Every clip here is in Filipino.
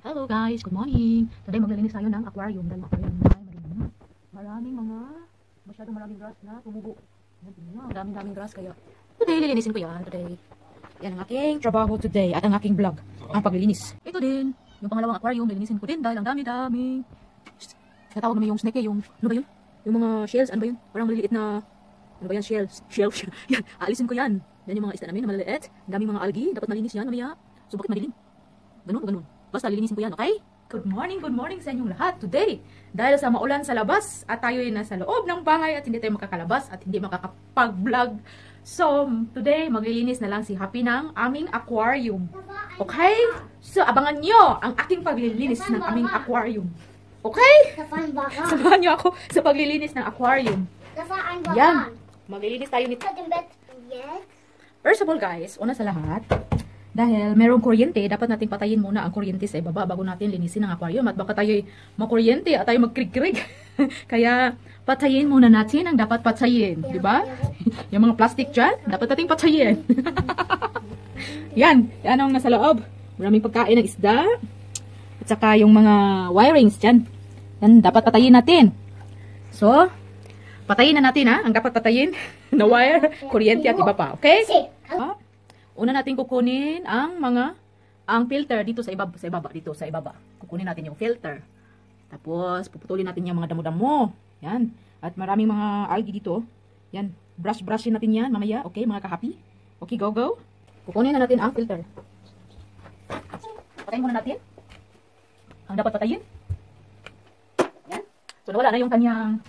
Hello guys, good morning. Today maglilinis tayo ng aquarium dahil aquarium na ay malinis. Masyadong maraming grass na tumubo. Daming grass kaya today lilinisin ko yan. Yan ang aking trabaho today at ang aking vlog, ang paglilinis. Ito din, yung pangalawang aquarium lilinisin ko din dahil ang dami. Natawag namin yung snake yung, ano ba yun? Yung mga shells, ano ba yun? Parang maliliit na, ano ba yan? Shells. Yan, aalisin ko yan. Yan yung mga isda namin na maliliit. Ang daming mga algae, dapat malinis yan mamaya. So bakit madilim? Ganun. Basta lilinisin ko yan, okay? Good morning sa inyong lahat today. Dahil sa maulan sa labas at tayo ay nasa loob ng bahay at hindi tayo makakalabas at hindi makakapag-vlog. So, today maglilinis na lang si Happy ng aming aquarium. Okay? So, abangan nyo ang aking paglilinis ng aming aquarium. Okay? Samahan nyo ako sa paglilinis ng aquarium. Yan. Maglilinis tayo nito. First of all guys, una sa lahat, dahil merong kuryente, dapat nating patayin muna ang kuryente sa ibaba bago natin linisin ang aquarium. At baka tayo makuryente at tayo magkrig-krig. Kaya patayin muna natin ang dapat patayin. Diba? Yung mga plastic dyan, dapat nating patayin. Yan ang nasa loob. Maraming pagkain ng isda. At saka yung mga wirings dyan. Yan, dapat patayin natin. So, patayin na natin ang dapat patayin na wire, kuryente at iba pa. Okay? Una natin kukunin ang filter dito sa ibaba. Kukunin natin yung filter. Tapos puputulin natin yung mga damo-damo. Yan. At maraming mga algae dito. Yan. Brushin natin yan mamaya. Okay, mga kahapi. Okay, go. Kukunin na natin ang filter. Patayin muna natin. Ang dapat patayin. Yan. So nawala na yung kanyang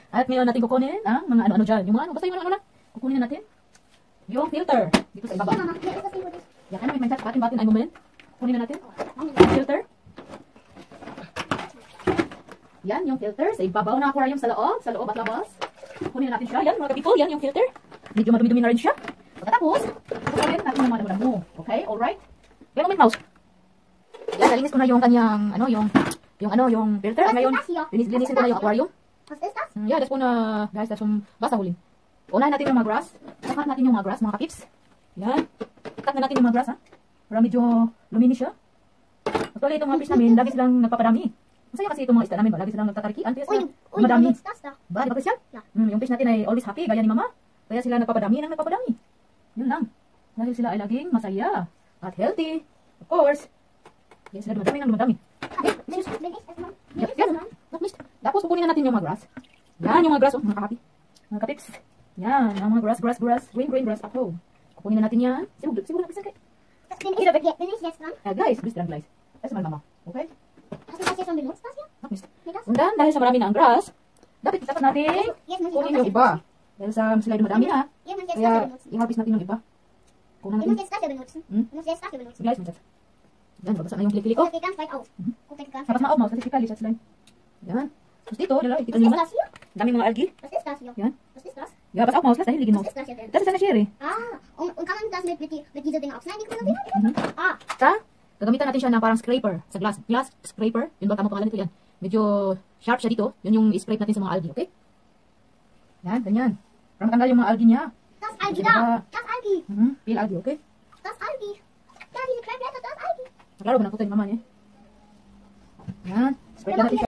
At ngayon natin kukunin ang mga ano dyan. Yung mga basta yung ano na. Kukunin na natin yung filter dito sa ibaba. Yan, may manchat batin ay moment. Kunin na natin yung filter. Yan yung filter sa ibabaw ng aquarium sa loob at labas. Kunin na natin siya. Yan mga kapito, yan yung filter. Medyo madumi-dumi na rin siya. Pagkatapos, kukunin natin yung mga damo-damo. Okay, alright. Yan moment mouse. Yan, nalinis ko na yung kanyang yung filter. At ngayon, linisin ko na yung aquarium. Yeah, that's na guys, that's basta huling. Unahin natin yung mga grass. Cut natin yung mga grass, mga kapips. Yan. Cut na natin yung mga grass, para medyo luminis siya. Actually, itong mga fish namin, lagi silang nagpapadami. Masaya kasi itong mga isda namin, lagi silang nagtatarikian. Kaya madami. Ba, di ba Christian? Yung fish natin ay always happy, gaya ni mama. Kaya sila nagpapadami. Yun lang. Dahil sila ay laging masaya. At healthy. Of course. Kaya sila dumadami. Yan. Tapos pupunin na natin yung mga grass. Yan yung mga grass, mga kahapi. Mga kapips. Yan, ang mga grass, green grass at home. Kukunin na natin yan. Siguro na pisan kayo. Guys, please lang guys. Kasi mama. Okay? And then, dahil sa marami na ang grass, dapat natin kunin yung iba. Dahil sa sila dumadami kaya i-harvest natin yung iba. Kunin natin. Guys, yan, babasa na yung klik-klik ko. Tapos na mouse, kasi klikali siya sila. Yan. Terus dito, kita nyo naman. Dami mga algae. Yan. Ja, pass auf, Maus, lass da hinten liegen, Maus. Das ist eine Schere. Und kann man das mit dieser Ding aufschneiden? Die können wir Da, gagamitan natin siya ng parang scraper sa glass. Glass scraper, yun ba tamang pangalan nito yan. Medyo sharp siya dito. Yun yung i-scrape natin sa mga algae, okay? Yan, ganyan. Para matanggal yung mga algae niya. Das Algae da. Das Algae. Peel algae, okay? Das Algae. Da, diese kleinen Blätter, das Algae. Naklaro ba na ito tayo naman, Yan, scrape natin siya.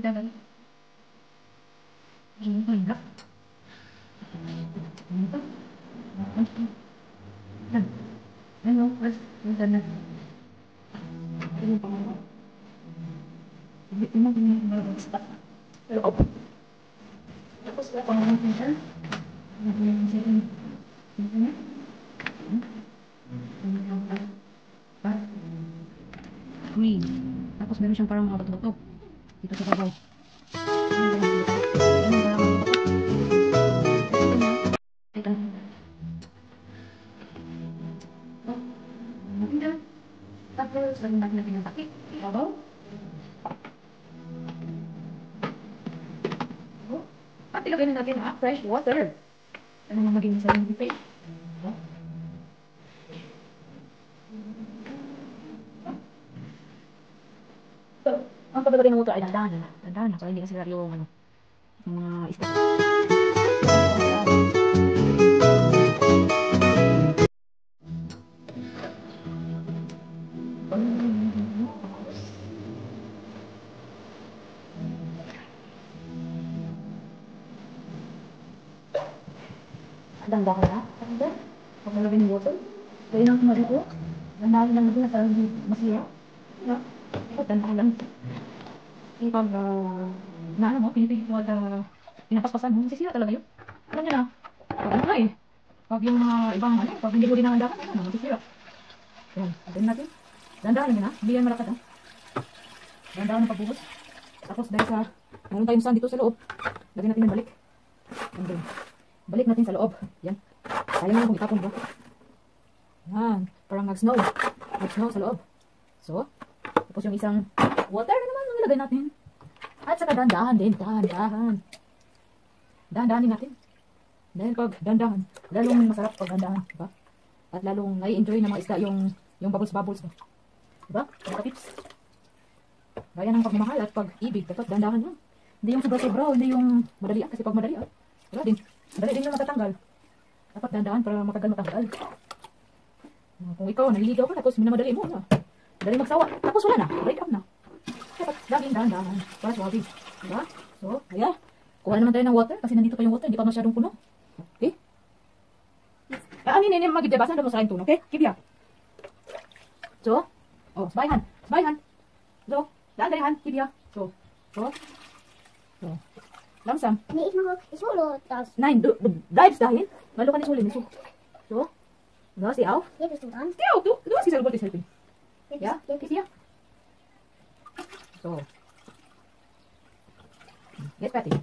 dagan. Ano ba? Ano? Ano na? Ano pa nga? Hindi ko mag-stop. Pero ako. Tapos wala pang mga siya. Uy. Tapos meron siyang parang mga bato-bato. Dito sa babaw. Tapos, lagi natin natin yung takip. Babaw. At ilagay na natin fresh water. Ano yung maging sa yung pipay? So, ang paglalagay ng water ay dandahan na. Dandahan na. Para hindi kasi yung ano, yung mga isda. Dandahan na. Dandahan. Paglalagay ng water. Gawin ang tumaliko. Dandahan lang natin na parang masira. No? Dandahan lang. Pag na ano mo, pinipigit mo at pinapaspasan mo, masisira talaga yun. Alam niyo na, pag ano nga eh, pag yung mga ibang ano, pag hindi ko dinandakan, ano, masisira. Yan, pagdahin natin. Dandahan lang yun ha, hindi yan malakad ha. Dandahan ng pagbuhos. Tapos dahil sa, meron tayong sand dito sa loob, lagyan natin yung balik. Yan, balik natin sa loob. Yan, sayang lang kung itapon ba. Yan, parang nag-snow. Nag-snow sa loob. So, tapos yung isang water na naman ang ilagay natin. At saka dandahan din, dandahan. Dandahanin natin. Dahil pag dandahan, lalong masarap pag dandahan, diba? At lalong nai-enjoy ng mga isda yung bubbles-bubbles, diba? Diba? Mga tips. Gaya ng pagmamahal at pag-ibig, dapat dandahan lang. Hindi yung sobra-sobra, hindi yung madalian, kasi pag madalian, wala din. Madali din yung matatanggal. Dapat dandahan para matagal matanggal. Kung ikaw, naliligaw ka, tapos minamadali mo, na. Dali magsawa, tapos wala na, break up na. Dapat laging dahan-dahan para swabe. Diba? So, kaya, kuha naman tayo ng water kasi nandito pa yung water, hindi pa masyadong puno. Okay? Ano yun, magdidebasan daw mo sa akin tuno, okay? Kibya. So, oh, sabayhan. Sabayhan. So, daan-dalihan, kibya. So, lamsam. Nee, ich mache, ich hole das. Nein, du bleibst dahin, weil du kann nicht holen. So, steh auf. Hier bist du dran. Steh auf, du hast gesagt, du wolltest helfen. Ja, hier. So. Jetzt fertig.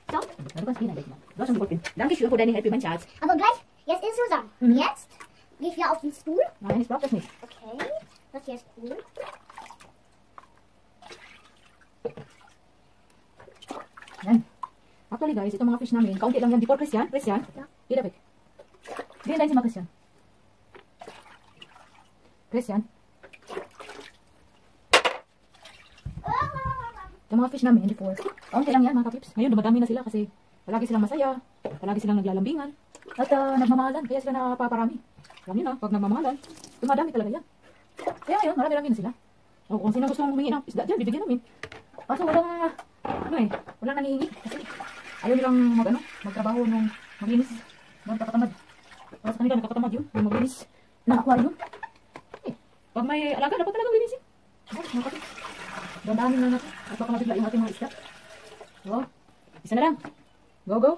So, du kannst gehen, Beckmann. Du hast schon geholfen. Dankeschön für deine Hilfe, mein Schatz. Aber gleich, jetzt ist es zusammen. Mhm. Jetzt gehe ich wieder auf den Stuhl. Nein, ich brauche das nicht. Okay, das hier ist cool. Yan. Actually guys, itong mga fish namin, kaunti lang yan before Christian. Christian, Ja. Ida Beck. Ganyan si mga Christian. Christian. Yung mga fish namin before, kaunti lang yan mga kapips. Ngayon dumadami na sila kasi palagi silang masaya, palagi silang naglalambingan, at nagmamahalan, kaya sila napaparami. Alam niyo na, pag nagmamahalan, dumadami talaga yan. Kaya ngayon, marami-rami na sila. O kung sino gusto humingi ng isda dyan, bibigyan namin. Kaso walang, walang nangihingi. Kasi ayaw nilang magtrabaho nung maglinis. Nagkakatamad. Para sa kanila, nagkakatamad yun. Yung maglinis ng aquarium. Pag may alaga, dapat talagang linisin. Mga kapips. Dandahanin na natin. At baka mabigla yung ating mga isda. So, isa na lang. Go, go.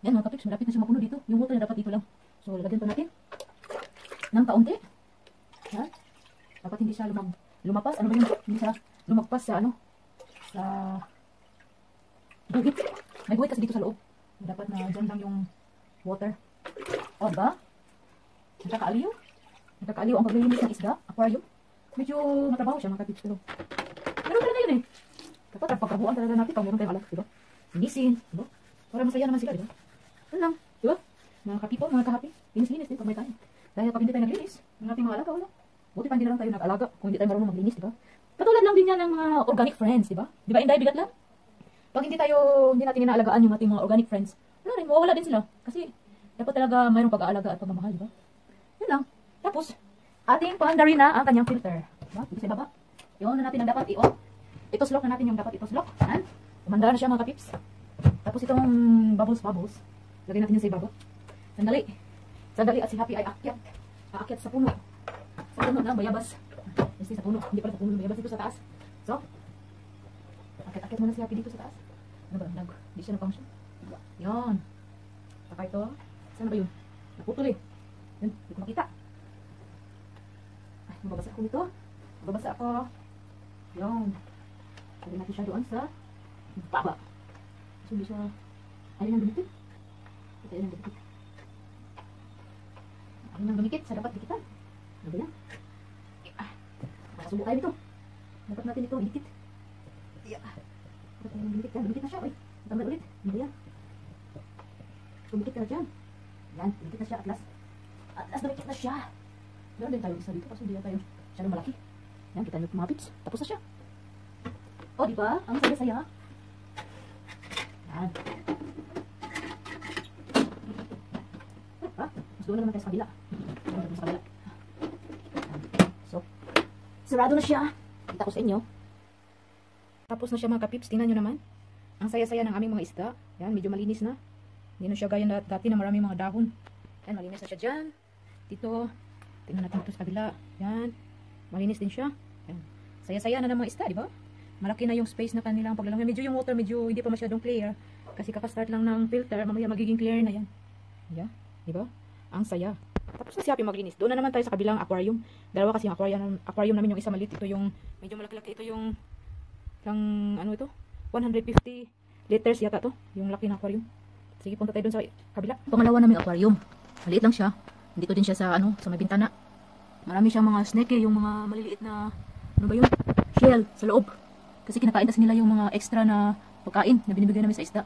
Yan mga kapips, malapit na siya mapuno dito. Yung water na dapat dito lang. So, lagyan pa natin ng kaunti. Yan. Dapat hindi siya lumapas. Ano ba yun? Hindi siya lumagpas sa sa guhit. May guhit kasi dito sa loob. Dapat na dyan lang yung water. O ba? Nakakaaliw. Nakakaaliw ang paglilinis ng isda, aquarium. Medyo matrabaho siya mga kapips. Pero talaga yun eh. Dapat pagkabuan talaga natin pag meron tayong alam, diba? Linisin, diba? Para masaya naman sila, diba? Ano lang, diba? Mga kapipo, mga kahapi, linis-linis din pag may tayo. Dahil pag hindi tayo naglinis, ng ating mga alaga, wala. Buti pa hindi na lang tayo nag-alaga kung hindi tayo marunong maglinis, diba? Katulad lang din yan ng mga organic friends, diba? Diba, Inday, bigat lang? Pag hindi natin inaalagaan yung ating mga organic friends, wala rin, mawawala din sila. Kasi, dapat talaga mayroong pag-aalaga at pagmamahal, diba? Yun lang. Tapos, ating paanda rin na ang kanyang filter. Diba? Dito sa baba. I-on na natin ang dapat i-on. Itoslok na natin yung dapat itoslok. Yan. Umanda na siya mga kapips. Tapos itong bubbles, lagay natin yun sa ibabaw. Sandali. Sandali at si Happy ay aakyat sa puno. Sa puno ng bayabas. Kasi sa puno. Hindi pala sa puno ng bayabas dito sa taas. So, akyat muna si Happy dito sa taas. Ano ba? Hindi siya na-function. Yan. Saka ito. Saan ba yun? Naputol eh. Yan. Hindi ko makita. Ay, mababasa ako nito. Mababasa ako. Yan. Lagay natin siya doon sa baba. So, hindi siya ayaw nang dumikit. Ito ayaw nang dumikit. Ayaw nang dumikit sa dapat dikitan. Ano ba yan? Makasubo tayo dito. Dapat natin ito idikit. Dapat tayo nang dumikit. Yan, dumikit na siya. Uy, matanggal ulit. Ano ba yan? Dumikit ka na dyan. Yan, dumikit na siya. At last dumikit na siya. Meron din tayo isa dito kasi hindi na tayo masyadong malaki. Yan, kita nyo mga pips. Tapos na siya. O, diba? Ang saya-saya. Yan. Mas doon na naman tayo sa kabila. So, sarado na siya. Kita ko sa inyo. Tapos na siya mga kapips. Tingnan nyo naman. Ang saya-saya ng aming mga isda. Yan, medyo malinis na. Hindi na siya gaya dati na maraming mga dahon. Yan, malinis na siya dyan. Dito. Tingnan natin ito sa kabila. Yan. Malinis din siya. Yan. Saya-saya na ng mga isda, di ba? Malaki na yung space na kanilang paglalagyan. Medyo yung water, medyo hindi pa masyadong clear. Kasi kakastart lang ng filter. Mamaya magiging clear na yan. Yeah. Di ba? Ang saya. Tapos na si Happy maglinis. Doon na naman tayo sa kabilang aquarium. Dalawa kasi yung aquarium namin. Yung isa maliit. Ito yung medyo malaki-laki. Ito yung ano ito? 150 liters yata to. Yung laki ng aquarium. Sige, punta tayo doon sa kabila. Pangalawa namin aquarium. Maliit lang siya. Dito din siya sa sa may bintana. Marami siyang mga snake, yung mga maliliit na ano ba yun? Shell sa loob. Kasi kinakain kasi nila yung mga extra na pagkain na binibigay namin sa isda.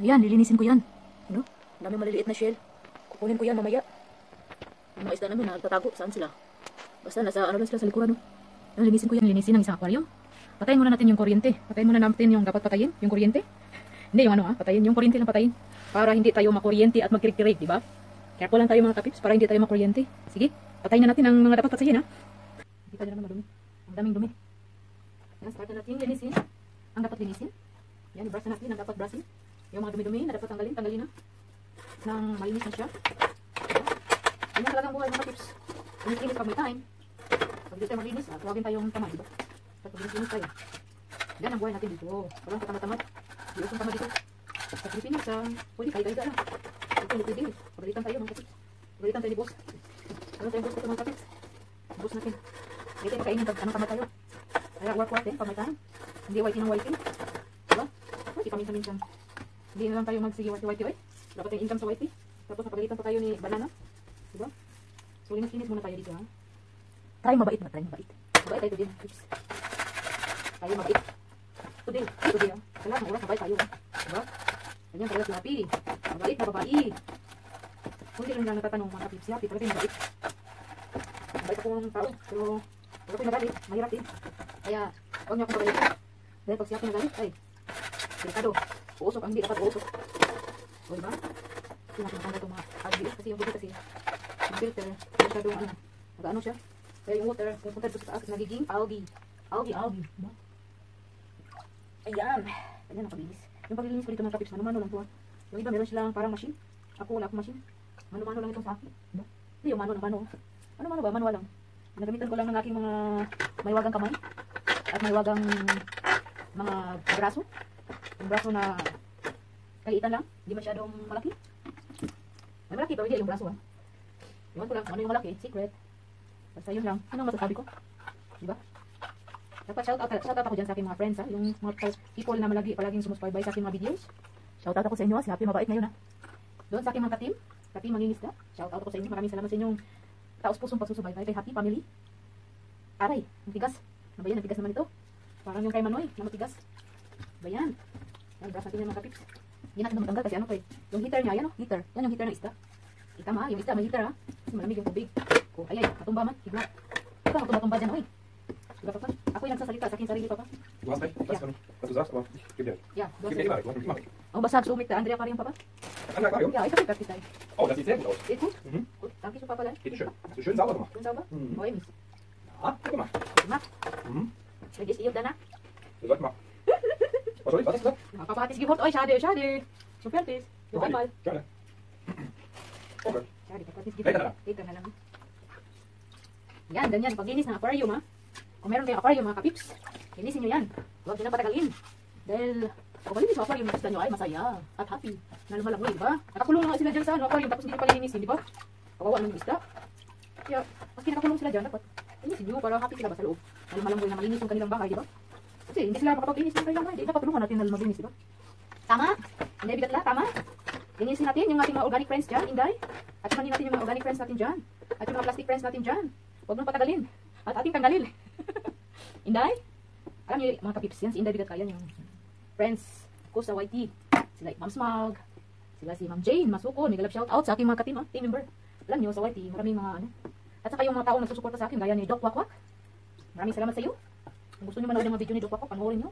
Kaya lilinisin ko yan. Ano? Dami maliliit na shell. Kukunin ko yan mamaya. Yung mga isda namin nagtatago. Saan sila? Basta nasa ano lang sila sa likuran. No? Linisin ko yan. Linisin ng isang aquarium. Patayin muna natin yung kuryente. Patayin muna natin yung dapat patayin. Yung kuryente. Hindi yung patayin. Yung kuryente lang patayin. Para hindi tayo makuryente at magkirik-kirik, di ba? Careful lang tayo mga kapips para hindi tayo makuryente. Sige, patayin na natin ang mga dapat patayin, ha? Kita nyo naman madumi. Ang daming dumi. Yan, start na natin linisin. Ang dapat linisin. Yan, i-brush na natin ang dapat brushin. Yung mga dumi-dumi na dapat tanggalin na. Nang malinis na siya. Yan talagang buhay mga kapips. Linis pag may time. Pag dito tayo maglinis, tawagin tayong tamad, di ba? Pag linis tayo. Yan ang buhay natin dito. Walang katamad-tamad. Di usong tamad dito. Sa Pilipinas, pwede kayo-kayo lang. Ito, pwede. Pagalitan tayo mga kapips. Pagalitan tayo ni boss. Ano tayo boss ito mga kapips? Boss natin. Hindi tayo pakainin pag anong tamad tayo. Kaya work din pag may time. Hindi whitey ng whitey. Diba? Whitey paminsan-minsan. Hindi na lang tayo magsige whitey. Dapat yung income sa whitey. Tapos napagalitan pa tayo ni banana. Diba? So linis-linis muna tayo dito, ha. Try mabait ba? Try mabait. Mabait tayo din. Tayo mabait. Today, ha. Sa lahat ng oras mabait tayo, ha. Diba? Ganyan talaga si Happy. Mabait na babae. Kung hindi lang natatanong mga kapips, si Happy talaga yung mabait. Mabait ako ng tao. Pero pag ako'y nagalit, mahirap din. Kaya huwag niyo akong pagalit. Dahil pag si Happy nagalit, ay delikado. Uusok ang hindi dapat uusok. O diba? Kasi natin itong mga algae. Kasi yung tubig kasi yung filter, masyadong nag-ano siya. Kaya yung water, yung punta doon sa taas, nagiging algae. Algae. Diba? Ayan. Ayan ang paglinis. Yung paglilinis ko dito mga kapips, mano-mano lang ito. Yung iba meron silang parang machine. Ako wala akong machine. Mano-mano lang itong sa akin. Diba? Hindi yung mano. Mano ba? Manual lang. Nagamitan ko lang ng aking mga maywagang kamay. At maywagang mga braso. Yung braso na kaliitan lang. Hindi masyadong malaki. May malaki pero hindi yung braso, ha. Iwan ko lang ano yung malaki. Secret. Basta yun lang. Anong masasabi ko? Diba? Dapat shout out ako dyan sa aking mga friends, ha. Yung mga people na palaging sumusubaybay sa aking mga videos. Shout out ako sa inyo, ha. Si Happy mabait ngayon, ha. Doon sa aking mga katim mangingisda. Shout out ako sa inyo. Maraming salamat sa inyong taos-pusong pagsusubaybay kay Happy Family. Aray, ang tigas. Ano ba yan? Ang tigas naman ito. Parang yung kay Manoy na matigas. Ba yan? Nag-brush natin yung mga kapips. Hindi natin matanggal kasi ano pa eh. Yung heater niya, yan o. Heater. Yan yung heater ng isda. Kita mo ha. Yung isda may heater ha. Kasi malamig yung tubig. O, ayay. Matumba man. Higla. Ikaw, matumba dyan. Oy. Higla pa. Ako yung nagsasalita sa aking sarili pa. Du hast recht, weißt du, was du sagst, aber gib dir. Ja, du Gib hast dir recht. die Wahrheit, Oh, basag sumit ka. Andrea Aquarium pa ba? Ein Aquarium? Ja, ich hab das geteilt. Oh, das sieht sehr gut aus. Geht gut? Mhm. Gut. Danke schon, Papa. Geht schön. Hast du schön sauber gemacht. Schön sauber? Mhm. Freue mich. Ja, guck mal. Gemacht. Mhm. Vergiss ihr danach? Wir sollten mal. Was soll ich? Was hast du gesagt? Papatis gehört euch, schade. So fertig. Noch einmal. Gerne. Okay. Schade, Papatis Hey, gehört. tara. Dito na lang. Yan, ganyan. Paglinis ng aquarium, ha. Kung meron kayong aquarium, mga kapips, linisin nyo yan. Huwag nyo na patagalin. Dahil, kung malinis yung aquarium, gusto nyo ay masaya at happy na lumalangoy, di ba? Nakakulong lang sila dyan sa aquarium, tapos hindi nyo pala linisin, di ba? Kawawa ng isda. Kaya, maski nakakulong sila dyan, dapat linisin nyo para happy sila ba sa loob. Na lumalangoy na malinis yung kanilang bahay, di ba? Kasi hindi sila makapaglinis ng kanilang bahay. Di dapat tulungan natin na maglinis, di ba? Tama? Hindi bigat lang, tama? Linisin natin yung ating mga organic friends dyan, Inday. At samahin natin yung mga organic friends natin dyan. At yung mga plastic friends natin dyan. Huwag nang patagalin. At ating tanggalin. Inday? Alam niyo, mga kapips yan, si Inday bigat kaya yung friends ko sa YT. Sila Ma'am Smug, sila si Ma'am Jane, Masuko, may galap shout out sa aking mga ka-team, team member. Alam niyo, sa YT, maraming mga ano. At saka yung mga taong nagsusuporta sa akin, gaya ni Doc Wakwak. Maraming salamat sa iyo. Kung gusto niyo manood ng mga video ni Doc Wakwak, panoorin niyo.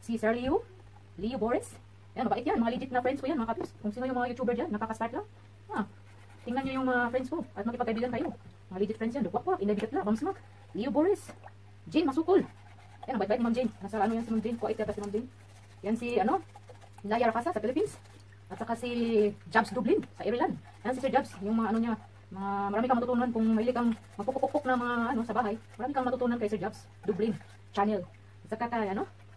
Si Sir Leo Boris. Yan, mabait yan, mga legit na friends ko yan, mga kapips. Kung sino yung mga YouTuber dyan, nakaka-start lang. Tingnan niyo yung mga friends ko at makipagkaibigan kayo. Mga legit friends yan, Doc Wakwak, Inday Bigatla, Ma'am Smug, Leo Boris, Jane Masukol. Yan, ang bait-bait ni Ma'am Jane. Nasa ano yan si Ma'am Jane, kuwait yata si Ma'am Jane. Yan si, Laya Rakasa sa Philippines. At saka si Jobs Dublin sa Ireland. Yan si Sir Jobs, yung mga ano niya, marami kang matutunan kung mahilig kang magpupukpuk na mga sa bahay. Marami kang matutunan kay Sir Jobs Dublin channel. At saka kay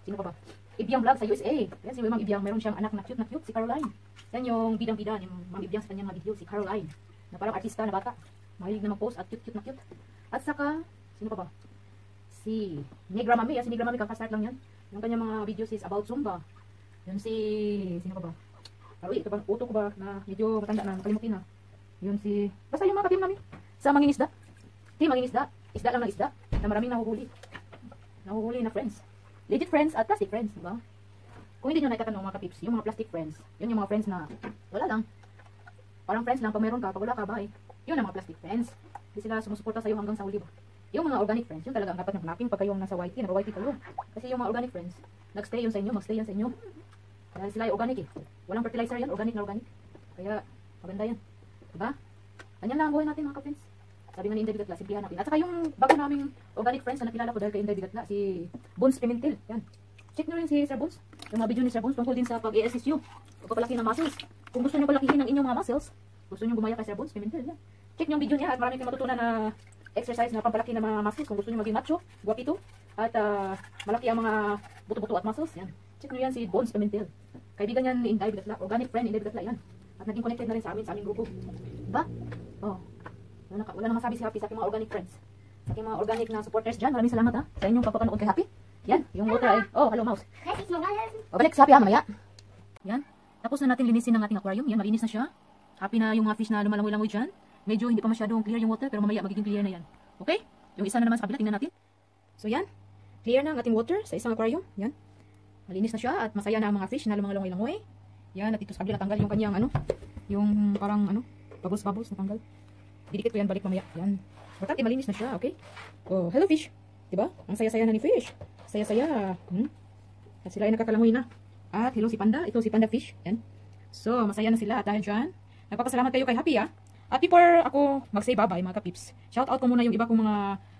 sino pa ba? Ibiang Vlog sa USA. Yan si Ma'am Ibiang, meron siyang anak na cute, si Caroline. Yan yung bidang-bida ni Ma'am Ibiang sa kanyang mga video, si Caroline. Na parang artista na bata. Mahilig na mag-post at cute na cute. At saka, sino pa ba? Si Negra Mami. Yan si Negra Mami, kakastart lang yan. Yung kanyang mga videos is about Zumba. Yun si, sino pa ba? Uy, ito ba, uto ko ba na medyo matanda na, nakalimutin na. Yun si, basta yung mga ka-team namin. Sa mangingisda. Team mangingisda. Isda lang ng isda. Na maraming nahuhuli. Nahuhuli na friends. Legit friends at plastic friends, di ba? Kung hindi nyo naitatanong mga ka-pips, yung mga plastic friends, yun yung mga friends na wala lang. Parang friends lang pag meron ka, pag wala ka, bahay. Yun ang mga plastic friends. Hindi sila sumusuporta sa'yo hanggang sa huli ba? Yung mga organic friends, yun talaga ang dapat hanapin pag kayong nasa YT, nag-YT kayo. Kasi yung mga organic friends, nag-stay yun sa inyo, mag-stay yan sa inyo. Dahil sila ay organic eh. Walang fertilizer yan, organic na organic. Kaya, maganda yan. Diba? Ganyan lang ang buhay natin mga ka-friends. Sabi nga ni Inday Bigatla, simplihan natin. At saka yung bago naming organic friends na nakilala ko dahil kay Inday Bigatla, si Bones Pimentel. Yan. Check nyo rin si Sir Bones. Yung mga video ni Sir Bones tungkol din sa pag-i-assist you. Pagpapalaki ng muscles. Kung gusto nyo palakihin ang inyong mga muscles, gusto nyo gumaya kay Sir Bones Pimentel. Yan. Check nyo yung video niya at marami kayong matutunan na exercise na pampalaki ng mga muscles. Kung gusto nyo maging macho, guwapito, at malaki ang mga buto-buto at muscles. Yan. Check nyo yan si Bones Pimentel. Kaibigan yan ni Inday Bigatla. Organic friend ni Inday Bigatla yan. At naging connected na rin sa aming grupo. Diba? Oh. Wala nang masabi si Happy sa aking mga organic friends. Sa aking mga organic na supporters dyan. Maraming salamat ha. Sa inyong pagpapanood kay Happy. Yan. Yung water ay. Oh, hello mouse. Babalik si Happy ha mamaya. Yan. Tapos na natin linisin ng ating aquarium. Yan, malinis na siya. Happy na yung mga fish na lumalangoy-langoy dyan. Medyo hindi pa masyadong clear yung water. Pero mamaya magiging clear na yan. Okay? Yung isa na naman sa kabila. Tingnan natin. So yan. Clear na ang ating water sa isang aquarium. Yan. Malinis na siya at masaya na ang mga fish na lumalangoy-langoy. Yan. At ito sa kabila natanggal yung kanyang yung parang bubbles natanggal. Didikit ko yan, balik mamaya. Yan. Importante, malinis na siya, okay? Oh, hello fish. Diba? Ang saya-saya na ni fish. Saya-saya. At sila ay nakakalangoy na. At hello si Panda. Ito si Panda fish. Yan. So, masaya na sila. At dahil dyan, nagpapasalamat kayo kay Happy, ha? At before ako mag-say bye-bye, mga ka-pips, shout out ko muna yung iba kong mga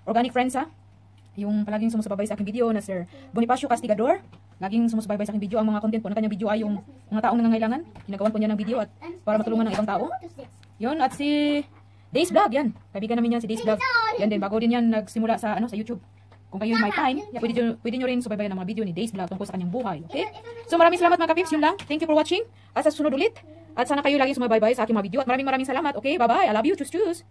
organic friends, ha? Yung palaging sumusubabay sa aking video na Sir Bonifacio Castigador. Laging sumusubay sa aking video. Ang mga content po na kanyang video ay yung mga taong nangangailangan. Ginagawan ko niya ng video at para matulungan ng ibang tao. Yun, at si Days Vlog, yan. Kaibigan namin yan, si Days Vlog. Yan din, bago din yan nagsimula sa sa YouTube. Kung kayo may time, pwede nyo rin subaybayan ng mga video ni Days Vlog tungkol sa kanyang buhay. Okay? So maraming salamat mga kapips, yun lang. Thank you for watching. At sa susunod ulit. At sana kayo laging sumabaybay sa aking mga video. At maraming salamat. Okay, bye-bye. I love you. Tschüss, tschüss.